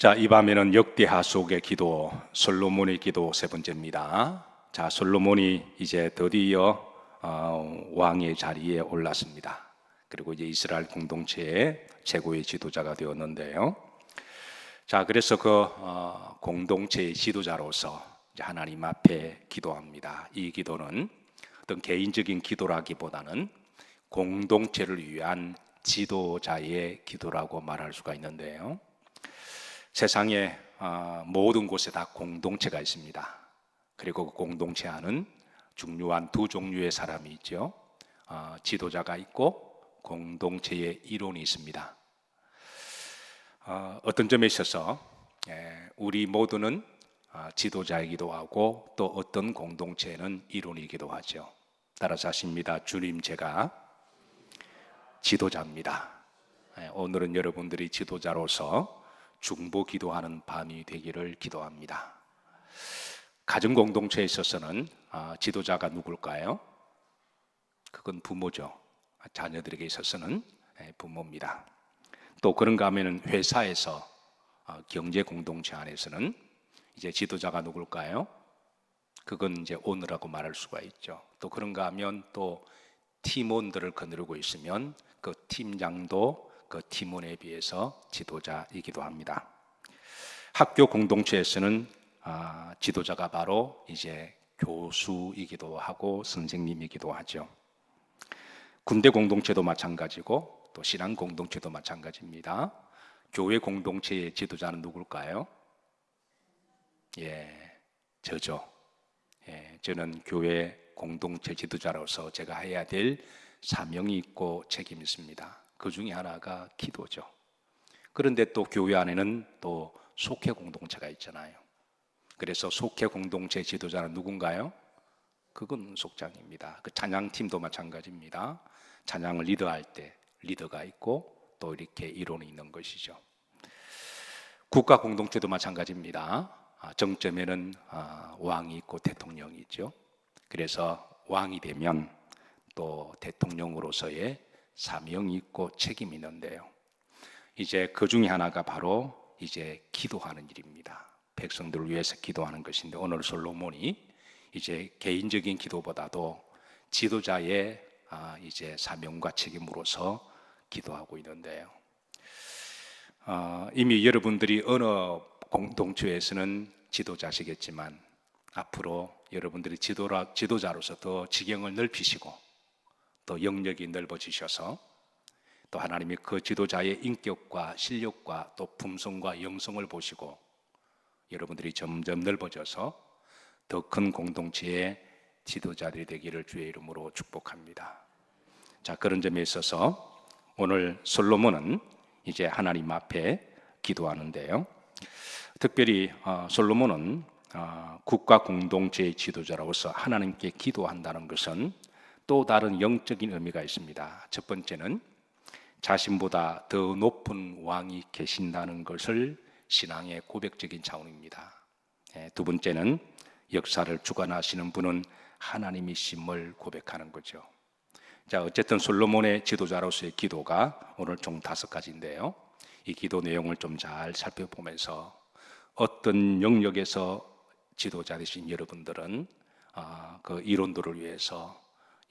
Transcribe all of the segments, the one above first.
자, 이 밤에는 역대하속의 기도, 솔로몬의 기도 세 번째입니다. 자, 솔로몬이 이제 드디어 왕의 자리에 올랐습니다. 그리고 이제 이스라엘 공동체의 최고의 지도자가 되었는데요. 자, 그래서 그 공동체의 지도자로서 이제 하나님 앞에 기도합니다. 이 기도는 어떤 개인적인 기도라기보다는 공동체를 위한 지도자의 기도라고 말할 수가 있는데요. 세상의 모든 곳에 다 공동체가 있습니다. 그리고 그 공동체 안은 중요한 두 종류의 사람이 있죠. 지도자가 있고 공동체의 이론이 있습니다. 어떤 점에 있어서 우리 모두는 지도자이기도 하고 또 어떤 공동체는 이론이기도 하죠. 따라서 하십니다. 주님, 제가 지도자입니다. 오늘은 여러분들이 지도자로서 중보 기도하는 밤이 되기를 기도합니다. 가정 공동체에 있어서는 지도자가 누굴까요? 그건 부모죠. 자녀들에게 있어서는 부모입니다. 또 그런가 하면 회사에서 경제 공동체 안에서는 이제 지도자가 누굴까요? 그건 이제 오너라고 말할 수가 있죠. 또 그런가 하면 또 팀원들을 거느리고 있으면 그 팀장도 그 팀원에 비해서 지도자이기도 합니다. 학교 공동체에서는 지도자가 바로 이제 교수이기도 하고 선생님이기도 하죠. 군대 공동체도 마찬가지고 또 신앙 공동체도 마찬가지입니다. 교회 공동체의 지도자는 누굴까요? 저죠. 저는 교회 공동체 지도자로서 제가 해야 될 사명이 있고 책임이 있습니다. 그 중에 하나가 기도죠. 그런데 또 교회 안에는 또 속회 공동체가 있잖아요. 그래서 속회 공동체 지도자는 누군가요? 그건 속장입니다. 그 찬양팀도 마찬가지입니다. 찬양을 리더할 때 리더가 있고 또 이렇게 이론이 있는 것이죠. 국가 공동체도 마찬가지입니다. 정점에는 왕이 있고 대통령이 있죠. 그래서 왕이 되면 또 대통령으로서의 사명이 있고 책임이 있는데요. 이제 그 중에 하나가 바로 이제 기도하는 일입니다. 백성들을 위해서 기도하는 것인데 오늘 솔로몬이 이제 개인적인 기도보다도 지도자의 이제 사명과 책임으로서 기도하고 있는데요. 이미 여러분들이 어느 공동체에서는 지도자시겠지만 앞으로 여러분들이 지도자로서 더 지경을 넓히시고 또 영역이 넓어지셔서 또 하나님이 그 지도자의 인격과 실력과 또 품성과 영성을 보시고 여러분들이 점점 넓어져서 더 큰 공동체의 지도자들이 되기를 주의 이름으로 축복합니다. 자, 그런 점에 있어서 오늘 솔로몬은 이제 하나님 앞에 기도하는데요. 특별히 솔로몬은 국가 공동체의 지도자로서 하나님께 기도한다는 것은 또 다른 영적인 의미가 있습니다. 첫 번째는 자신보다 더 높은 왕이 계신다는 것을 신앙의 고백적인 차원입니다. 두 번째는 역사를 주관하시는 분은 하나님이심을 고백하는 거죠. 자, 어쨌든 솔로몬의 지도자로서의 기도가 오늘 총 5가지인데요. 이 기도 내용을 좀 잘 살펴보면서 어떤 영역에서 지도자 되신 여러분들은 그 이론들을 위해서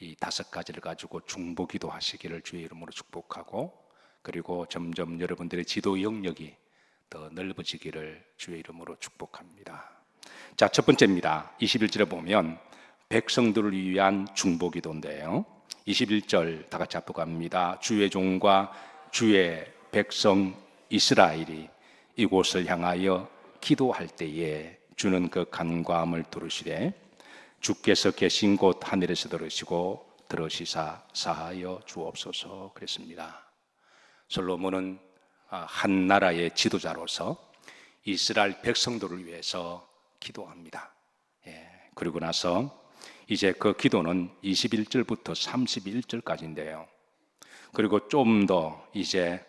이 5가지를 가지고 중보 기도하시기를 주의 이름으로 축복하고 그리고 점점 여러분들의 지도 영역이 더 넓어지기를 주의 이름으로 축복합니다. 자, 첫 번째입니다. 21절에 보면 백성들을 위한 중보 기도인데요. 21절 다 같이 앞으로 갑니다. 주의 종과 주의 백성 이스라엘이 이곳을 향하여 기도할 때에 주는 그 간과함을 들으시되 주께서 계신 곳 하늘에서 들으시고 들으시사 사하여 주옵소서 그랬습니다. 솔로몬은 한 나라의 지도자로서 이스라엘 백성들을 위해서 기도합니다. 그리고 나서 이제 그 기도는 21절부터 31절까지인데요. 그리고 좀 더 이제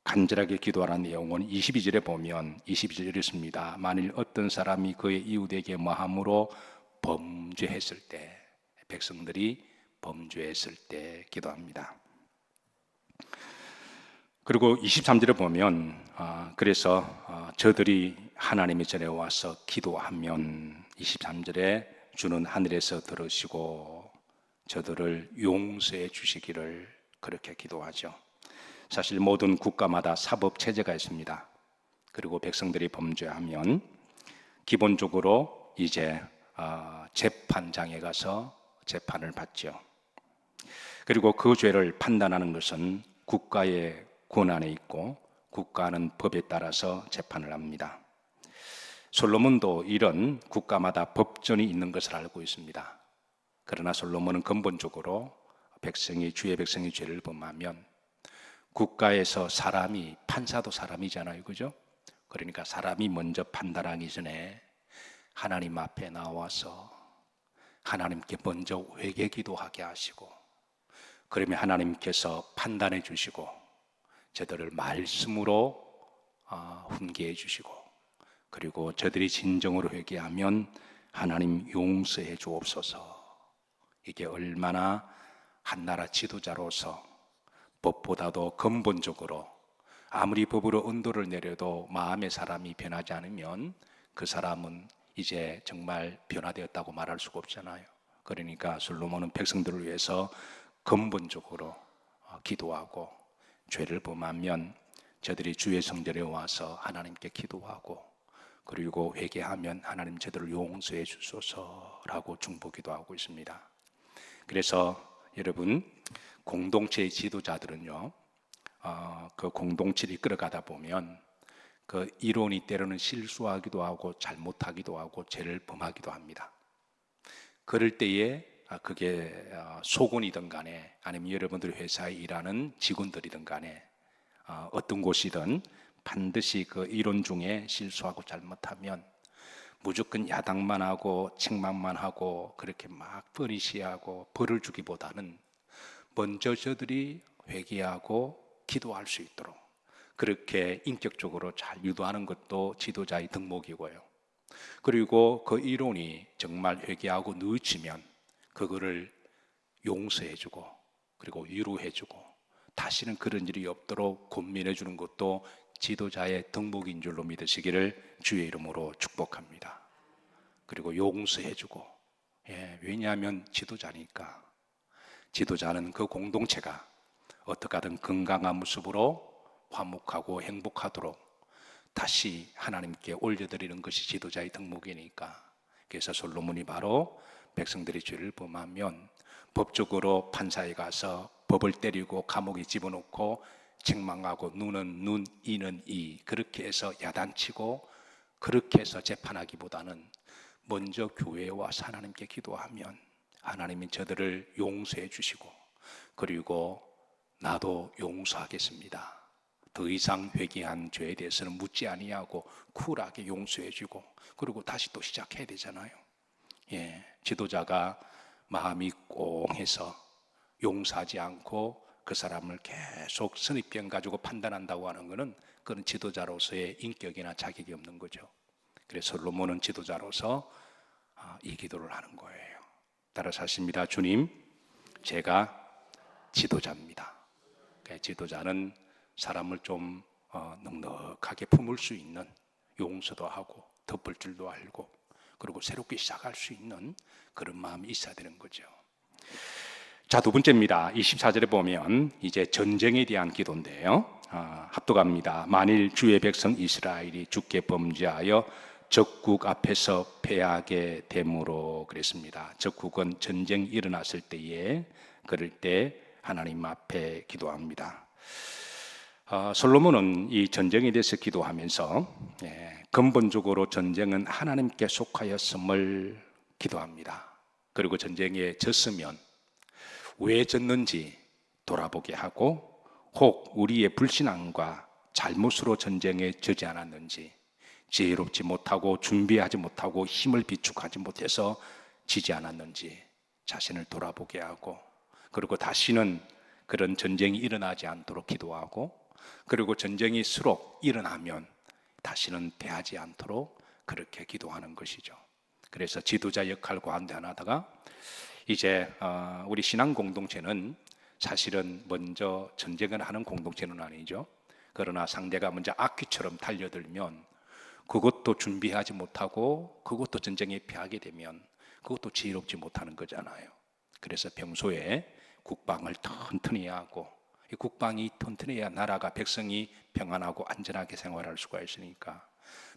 간절하게 기도하는 내용은 22절에 보면 22절에 이렇습니다. 만일 어떤 사람이 그의 이웃에게 뭐함으로 범죄했을 때 백성들이 범죄했을 때 기도합니다. 그리고 23절에 보면 그래서 저들이 하나님의 전에 와서 기도하면 23절에 주는 하늘에서 들으시고 저들을 용서해 주시기를 그렇게 기도하죠. 사실 모든 국가마다 사법 체제가 있습니다. 그리고 백성들이 범죄하면 기본적으로 이제 재판장에 가서 재판을 받죠. 그리고 그 죄를 판단하는 것은 국가의 권한에 있고 국가는 법에 따라서 재판을 합니다. 솔로몬도 이런 국가마다 법전이 있는 것을 알고 있습니다. 그러나 솔로몬은 근본적으로 주의 백성이 죄를 범하면 국가에서 사람이, 판사도 사람이잖아요, 그죠? 그러니까 사람이 먼저 판단하기 전에 하나님 앞에 나와서 하나님께 먼저 회개 기도하게 하시고, 그러면 하나님께서 판단해 주시고 저들을 말씀으로 훈계해 주시고, 그리고 저들이 진정으로 회개하면 하나님 용서해 주옵소서. 이게 얼마나 한나라 지도자로서 법보다도 근본적으로 아무리 법으로 언도를 내려도 마음의 사람이 변하지 않으면 그 사람은 이제 정말 변화되었다고 말할 수가 없잖아요. 그러니까 솔로몬은 백성들을 위해서 근본적으로 기도하고, 죄를 범하면 저들이 주의 성전에 와서 하나님께 기도하고, 그리고 회개하면 하나님 저들을 용서해 주소서라고 중보기도 하고 있습니다. 그래서 여러분, 공동체의 지도자들은요, 그 공동체를 이끌어가다 보면 그 이론이 때로는 실수하기도 하고 잘못하기도 하고 죄를 범하기도 합니다. 그럴 때에 그게 소곤이든 간에 아니면 여러분들 회사에 일하는 직원들이든 간에 어떤 곳이든 반드시 그 이론 중에 실수하고 잘못하면 무조건 야당만 하고 책망만 하고 그렇게 막 버리시하고 벌을 주기보다는 먼저 저들이 회개하고 기도할 수 있도록 그렇게 인격적으로 잘 유도하는 것도 지도자의 덕목이고요. 그리고 그 이론이 정말 회개하고 늦으면 그거를 용서해주고 그리고 위로해주고 다시는 그런 일이 없도록 권면해주는 것도 지도자의 덕목인 줄로 믿으시기를 주의 이름으로 축복합니다. 그리고 용서해주고, 왜냐하면 지도자니까. 지도자는 그 공동체가 어떻게 하든 건강한 모습으로 화목하고 행복하도록 다시 하나님께 올려드리는 것이 지도자의 덕목이니까. 그래서 솔로몬이 바로 백성들이 죄를 범하면 법적으로 판사에 가서 법을 때리고 감옥에 집어넣고 책망하고 눈은 눈, 이는 이 그렇게 해서 야단치고 그렇게 해서 재판하기보다는 먼저 교회에 와서 하나님께 기도하면 하나님이 저들을 용서해 주시고 그리고 나도 용서하겠습니다. 더 이상 회개한 죄에 대해서는 묻지 아니하고 쿨하게 용서해 주고 그리고 다시 또 시작해야 되잖아요. 지도자가 마음이 꽁해서 용서하지 않고 그 사람을 계속 선입견 가지고 판단한다고 하는 것은 그런 지도자로서의 인격이나 자격이 없는 거죠. 그래서 솔로몬은 지도자로서 이 기도를 하는 거예요. 따라서 하십니다. 주님, 제가 지도자입니다. 지도자는 사람을 좀 넉넉하게 품을 수 있는, 용서도 하고 덮을 줄도 알고 그리고 새롭게 시작할 수 있는 그런 마음이 있어야 되는 거죠. 자, 두 번째입니다. 24절에 보면 이제 전쟁에 대한 기도인데요. 합독합니다. 만일 주의 백성 이스라엘이 주께 범죄하여 적국 앞에서 패하게 되므로 그랬습니다. 적국은 전쟁이 일어났을 때에 그럴 때 하나님 앞에 기도합니다. 솔로몬은 이 전쟁에 대해서 기도하면서 근본적으로 전쟁은 하나님께 속하였음을 기도합니다. 그리고 전쟁에 졌으면 왜 졌는지 돌아보게 하고 혹 우리의 불신앙과 잘못으로 전쟁에 져지 않았는지 지혜롭지 못하고 준비하지 못하고 힘을 비축하지 못해서 지지 않았는지 자신을 돌아보게 하고 그리고 다시는 그런 전쟁이 일어나지 않도록 기도하고 그리고 전쟁이 수록 일어나면 다시는 패하지 않도록 그렇게 기도하는 것이죠. 그래서 지도자 역할 가운데 하나다가 이제 우리 신앙 공동체는 사실은 먼저 전쟁을 하는 공동체는 아니죠. 그러나 상대가 먼저 악귀처럼 달려들면 그것도 준비하지 못하고 그것도 전쟁에 피하게 되면 그것도 지혜롭지 못하는 거잖아요. 그래서 평소에 국방을 튼튼히 하고, 이 국방이 튼튼해야 나라가, 백성이 평안하고 안전하게 생활할 수가 있으니까,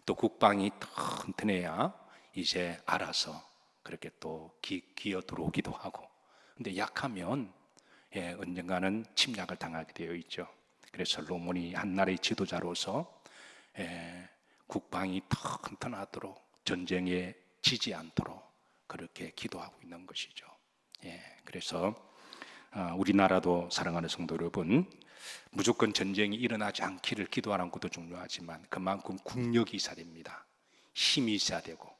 또 국방이 튼튼해야 이제 알아서 그렇게 또 기어 들어오기도 하고. 근데 약하면 언젠가는 침략을 당하게 되어 있죠. 그래서 솔로몬이 한나라의 지도자로서 국방이 튼튼하도록, 전쟁에 지지 않도록 그렇게 기도하고 있는 것이죠. 그래서 우리나라도, 사랑하는 성도 여러분, 무조건 전쟁이 일어나지 않기를 기도하는 것도 중요하지만 그만큼 국력이 있어야 됩니다. 힘이 있어야 되고,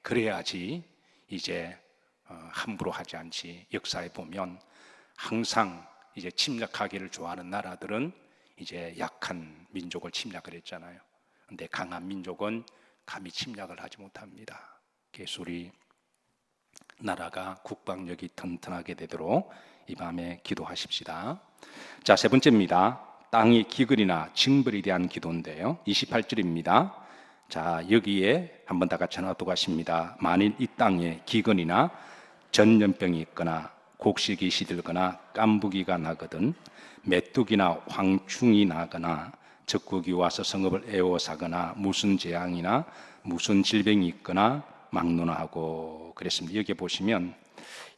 그래야지 이제 함부로 하지 않지. 역사에 보면 항상 이제 침략하기를 좋아하는 나라들은 이제 약한 민족을 침략을 했잖아요. 근데 강한 민족은 감히 침략을 하지 못합니다. 그래서 우리 나라가 국방력이 튼튼하게 되도록 이 밤에 기도하십시다. 자, 세 번째입니다. 땅의 기근이나 징벌에 대한 기도인데요. 28절입니다. 자, 여기에 한번 다 같이 놔두가십니다. 만일 이 땅에 기근이나 전염병이 있거나 곡식이 시들거나 깐부기가 나거든, 메뚜기나 황충이 나거나 적국이 와서 성읍을 에워싸거나 무슨 재앙이나 무슨 질병이 있거나 막론하고 그랬습니다. 여기 보시면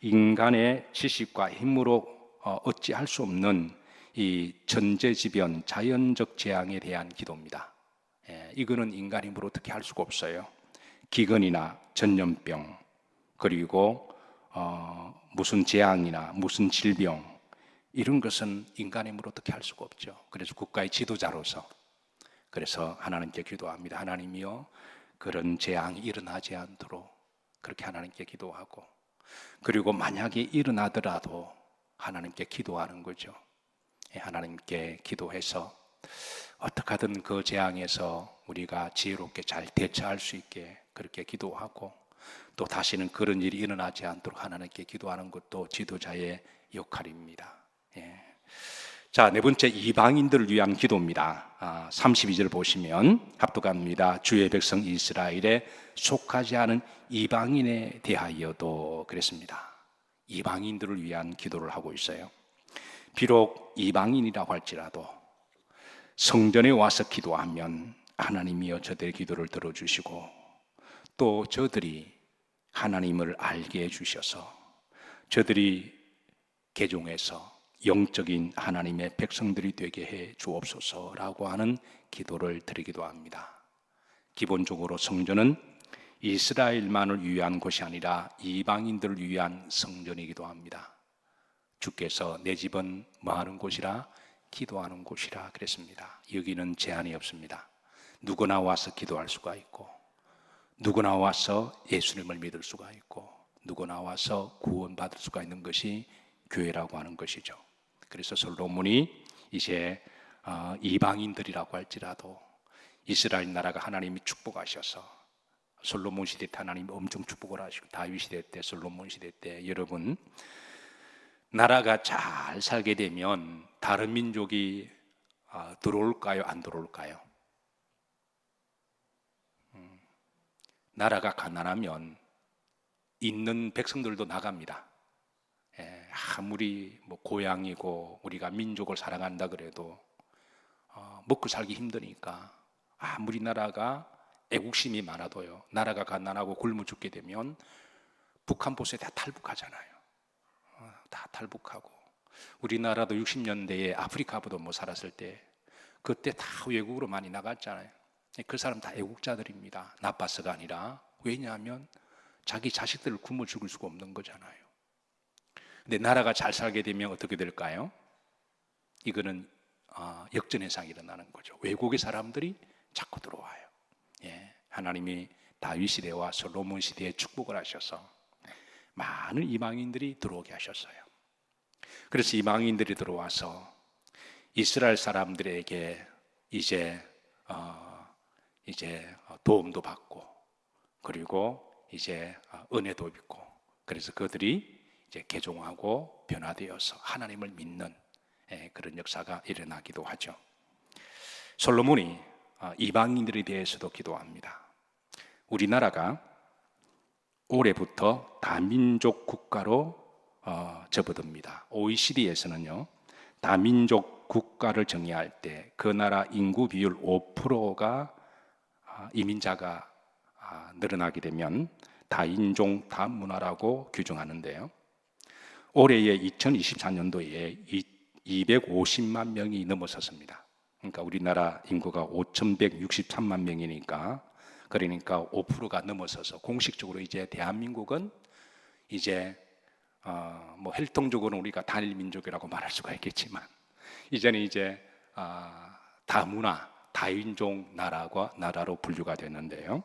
인간의 지식과 힘으로 어찌할 수 없는 이 천재지변, 자연적 재앙에 대한 기도입니다. 이거는 인간 힘으로 어떻게 할 수가 없어요. 기근이나 전염병, 그리고 무슨 재앙이나 무슨 질병, 이런 것은 인간 힘으로 어떻게 할 수가 없죠. 그래서 국가의 지도자로서 그래서 하나님께 기도합니다. 하나님이여, 그런 재앙이 일어나지 않도록 그렇게 하나님께 기도하고, 그리고 만약에 일어나더라도 하나님께 기도하는 거죠. 하나님께 기도해서 어떻게 하든 그 재앙에서 우리가 지혜롭게 잘 대처할 수 있게 그렇게 기도하고, 또 다시는 그런 일이 일어나지 않도록 하나님께 기도하는 것도 지도자의 역할입니다. 자, 네 번째, 이방인들을 위한 기도입니다. 32절 보시면 합독합니다. 주의 백성 이스라엘에 속하지 않은 이방인에 대하여도 그랬습니다. 이방인들을 위한 기도를 하고 있어요. 비록 이방인이라고 할지라도 성전에 와서 기도하면 하나님이여 저들의 기도를 들어주시고, 또 저들이 하나님을 알게 해주셔서 저들이 개종해서 영적인 하나님의 백성들이 되게 해 주옵소서라고 하는 기도를 드리기도 합니다. 기본적으로 성전은 이스라엘만을 위한 것이 아니라 이방인들을 위한 성전이기도 합니다. 주께서 내 집은 뭐하는 곳이라? 기도하는 곳이라 그랬습니다. 여기는 제한이 없습니다. 누구나 와서 기도할 수가 있고, 누구나 와서 예수님을 믿을 수가 있고, 누구나 와서 구원받을 수가 있는 것이 교회라고 하는 것이죠. 그래서 솔로몬이 이제 이방인들이라고 할지라도 이스라엘 나라가 하나님이 축복하셔서, 솔로몬 시대 때 하나님이 엄청 축복을 하시고, 다윗 시대 때, 솔로몬 시대 때, 여러분 나라가 잘 살게 되면 다른 민족이 들어올까요? 안 들어올까요? 나라가 가난하면 있는 백성들도 나갑니다. 아무리 뭐 고향이고 우리가 민족을 사랑한다 그래도 먹고 살기 힘드니까, 아무리 나라가 애국심이 많아도요, 나라가 가난하고 굶어 죽게 되면 북한 보세요. 다 탈북하잖아요. 다 탈북하고. 우리나라도 60년대에 아프리카보다 뭐 살았을 때 그때 다 외국으로 많이 나갔잖아요. 그 사람 다 애국자들입니다. 나빠서가 아니라, 왜냐하면 자기 자식들을 굶어 죽일 수가 없는 거잖아요. 근데 나라가 잘 살게 되면 어떻게 될까요? 이거는 역전현상이 일어나는 거죠. 외국의 사람들이 자꾸 들어와요. 하나님이 다윗 시대와 솔로몬 시대에 축복을 하셔서 많은 이방인들이 들어오게 하셨어요. 그래서 이방인들이 들어와서 이스라엘 사람들에게 이제 도움도 받고, 그리고 이제 은혜도 입고, 그래서 그들이 이제 개종하고 변화되어서 하나님을 믿는 그런 역사가 일어나기도 하죠. 솔로몬이 이방인들에 대해서도 기도합니다. 우리나라가 올해부터 다민족 국가로 접어듭니다. OECD에서는요, 다민족 국가를 정의할 때 그 나라 인구 비율 5%가 이민자가 늘어나게 되면 다인종 다문화라고 규정하는데요. 올해의 2024년도에 250만 명이 넘어섰습니다. 그러니까 우리나라 인구가 5,163만 명이니까, 그러니까 5%가 넘어서서 공식적으로 이제 대한민국은 이제 뭐 혈통적으로는 우리가 단일 민족이라고 말할 수가 있겠지만, 이제는 이제 다문화, 다인종 나라로 분류가 되는데요.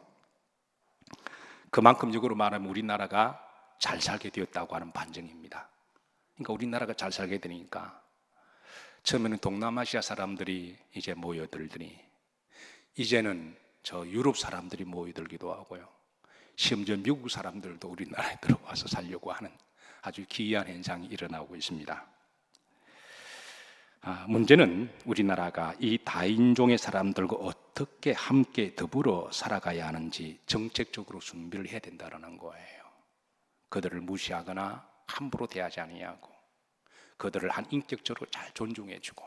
그만큼적으로 말하면 우리나라가 잘 살게 되었다고 하는 반증입니다. 그러니까 우리나라가 잘 살게 되니까 처음에는 동남아시아 사람들이 이제 모여들더니 이제는 저 유럽 사람들이 모여들기도 하고요. 심지어 미국 사람들도 우리나라에 들어와서 살려고 하는 아주 기이한 현상이 일어나고 있습니다. 문제는 우리나라가 이 다인종의 사람들과 어떻게 함께 더불어 살아가야 하는지 정책적으로 준비를 해야 된다는 거예요. 그들을 무시하거나 함부로 대하지 아니하고, 그들을 한 인격적으로 잘 존중해주고,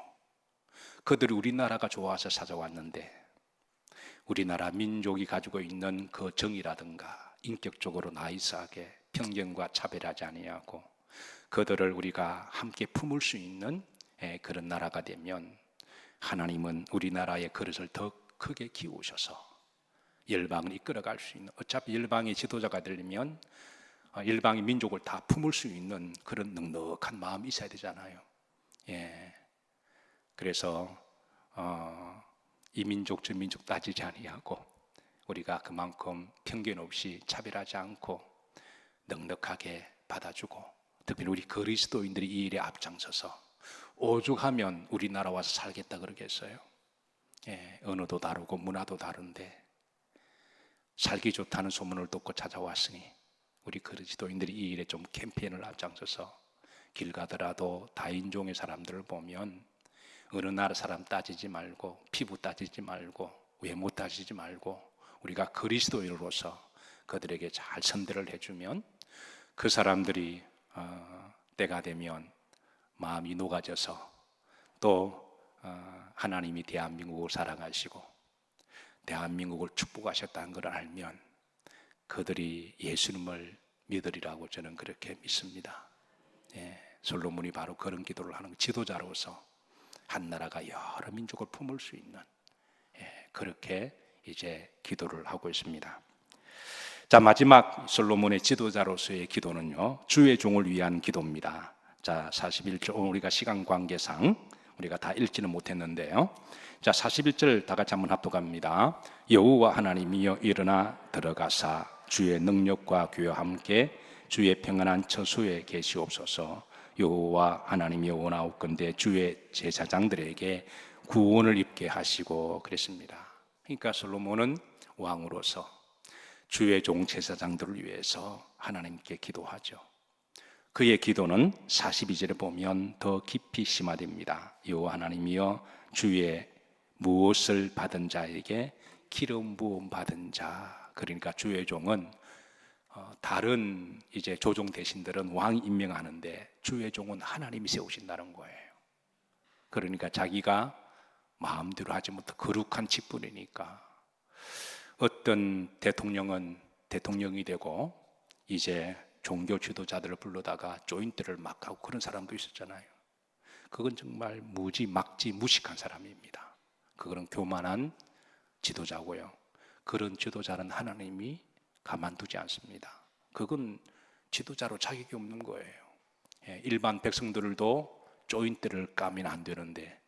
그들이 우리나라가 좋아서 찾아왔는데 우리나라 민족이 가지고 있는 그 정의라든가 인격적으로 나이스하게 편견과 차별하지 아니하고 그들을 우리가 함께 품을 수 있는 그런 나라가 되면 하나님은 우리나라의 그릇을 더 크게 키우셔서 열방을 이끌어갈 수 있는, 어차피 열방의 지도자가 되려면 열방의 민족을 다 품을 수 있는 그런 넉넉한 마음이 있어야 되잖아요. 그래서 이 민족 저 민족 따지지 아니하고 우리가 그만큼 편견 없이 차별하지 않고 넉넉하게 받아주고, 특별히 우리 그리스도인들이 이 일에 앞장서서 오죽하면 우리나라 와서 살겠다 그러겠어요. 언어도 다르고 문화도 다른데 살기 좋다는 소문을 듣고 찾아왔으니 우리 그리스도인들이 이 일에 좀 캠페인을 앞장서서 길 가더라도 다인종의 사람들을 보면 어느 나라 사람 따지지 말고, 피부 따지지 말고, 외모 따지지 말고 우리가 그리스도인으로서 그들에게 잘 선대를 해주면 그 사람들이 때가 되면 마음이 녹아져서 또 하나님이 대한민국을 사랑하시고 대한민국을 축복하셨다는 걸 알면 그들이 예수님을 믿으리라고 저는 그렇게 믿습니다. 솔로몬이 바로 그런 기도를 하는 지도자로서 한 나라가 여러 민족을 품을 수 있는, 그렇게 이제 기도를 하고 있습니다. 자, 마지막 솔로몬의 지도자로서의 기도는요, 주의 종을 위한 기도입니다. 자, 41절, 오늘 우리가 시간 관계상 우리가 다 읽지는 못했는데요. 자, 41절 다 같이 한번 합독합니다. 여호와 하나님이여 일어나 들어가사 주의 능력과 교회와 함께 주의 평안한 처소에 계시옵소서. 여호와 하나님이여 원하옵건대 주의 제사장들에게 구원을 입게 하시고 그랬습니다. 그러니까 솔로몬은 왕으로서 주의 종 제사장들을 위해서 하나님께 기도하죠. 그의 기도는 42절에 보면 더 깊이 심화됩니다. 여호와 하나님이여 주의 무엇을 받은 자에게 기름 부음 받은 자. 그러니까 주의 종은 다른 이제 조종 대신들은 왕 임명하는데 주의 종은 하나님이 세우신다는 거예요. 그러니까 자기가 마음대로 하지 못한 거룩한 직분이니까, 어떤 대통령은 대통령이 되고 이제 종교 지도자들을 불러다가 조인트를 막 하고 그런 사람도 있었잖아요. 그건 정말 무식한 사람입니다. 그거는 교만한 지도자고요. 그런 지도자는 하나님이 가만두지 않습니다. 그건 지도자로 자격이 없는 거예요. 일반 백성들도 조인트를 까면 안 되는데,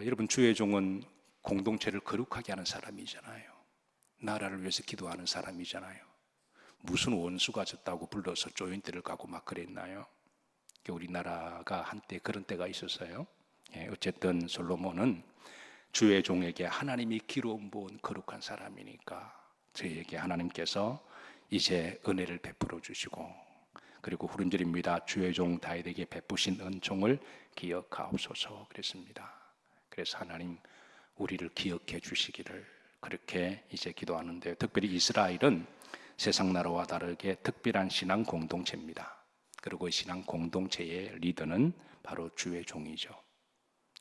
여러분 주의 종은 공동체를 거룩하게 하는 사람이잖아요. 나라를 위해서 기도하는 사람이잖아요. 무슨 원수가 졌다고 불러서 조인트를 까고 막 그랬나요? 우리나라가 한때 그런 때가 있었어요. 어쨌든 솔로몬은 주의 종에게 하나님이 기름 부은 거룩한 사람이니까 저희에게 하나님께서 이제 은혜를 베풀어 주시고 그리고 후른절입니다. 주의 종 다윗에게 베푸신 은총을 기억하옵소서 그랬습니다. 그래서 하나님 우리를 기억해 주시기를 그렇게 이제 기도하는데요. 특별히 이스라엘은 세상 나라와 다르게 특별한 신앙 공동체입니다. 그리고 신앙 공동체의 리더는 바로 주의 종이죠.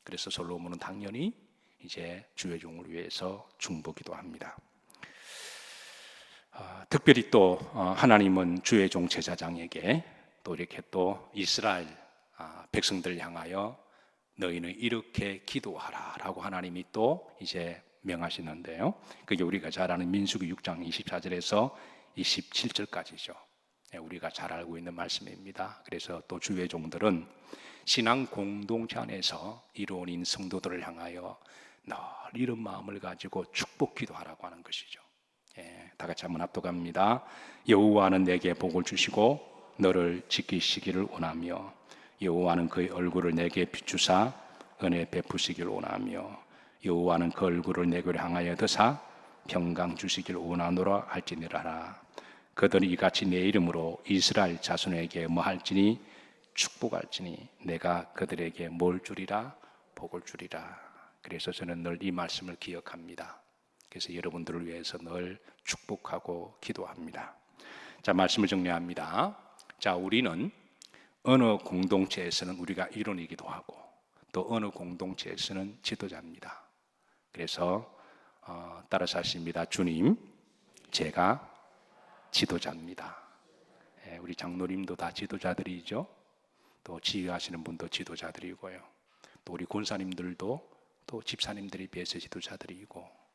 그래서 솔로몬은 당연히 이제 주의 종을 위해서 중보기도 합니다. 특별히 또 하나님은 주의 종 제사장에게 또 이렇게 또 이스라엘 백성들 향하여 너희는 이렇게 기도하라라고 하나님이 또 이제 명하시는데요. 그게 우리가 잘 아는 민수기 6장 24절에서 27절까지죠. 우리가 잘 알고 있는 말씀입니다. 그래서 또 주의 종들은 신앙 공동체 안에서 이루어진 성도들을 향하여 늘 이런 마음을 가지고 축복 기도하라고 하는 것이죠. 다 같이 한번 합독합니다. 여호와는 내게 복을 주시고 너를 지키시기를 원하며 여호와는 그의 얼굴을 내게 비추사 은혜 베푸시기를 원하며 여호와는 그 얼굴을 내게로 향하여 드사 평강 주시기를 원하노라 할지니라. 그들이 이같이 내 이름으로 이스라엘 자손에게 뭐할지니 축복할지니 내가 그들에게 뭘 주리라 복을 주리라. 그래서 저는 늘 이 말씀을 기억합니다. 그래서 여러분들을 위해서 늘 축복하고 기도합니다. 자, 말씀을 정리합니다. 자, 우리는 어느 공동체에서는 우리가 일원이기도 하고 또 어느 공동체에서는 지도자입니다. 그래서 따라서 하십니다. 주님, 제가 지도자입니다. 우리 장로님도 다 지도자들이죠. 또 지휘하시는 분도 지도자들이고요. 또 우리 권사님들도 또 집사님들이 비해서 지도자들이고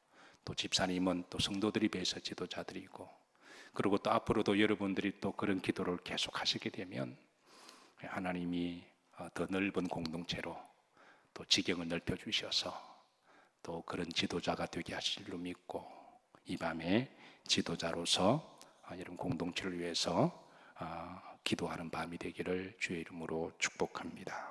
또 집사님은 또 성도들이 비해서 지도자들이고 그리고 또 앞으로도 여러분들이 또 그런 기도를 계속 하시게 되면 하나님이 더 넓은 공동체로 또 지경을 넓혀 주셔서 또 그런 지도자가 되게 하실 줄 믿고 이 밤에 지도자로서 이런 공동체를 위해서 기도하는 밤이 되기를 주의 이름으로 축복합니다.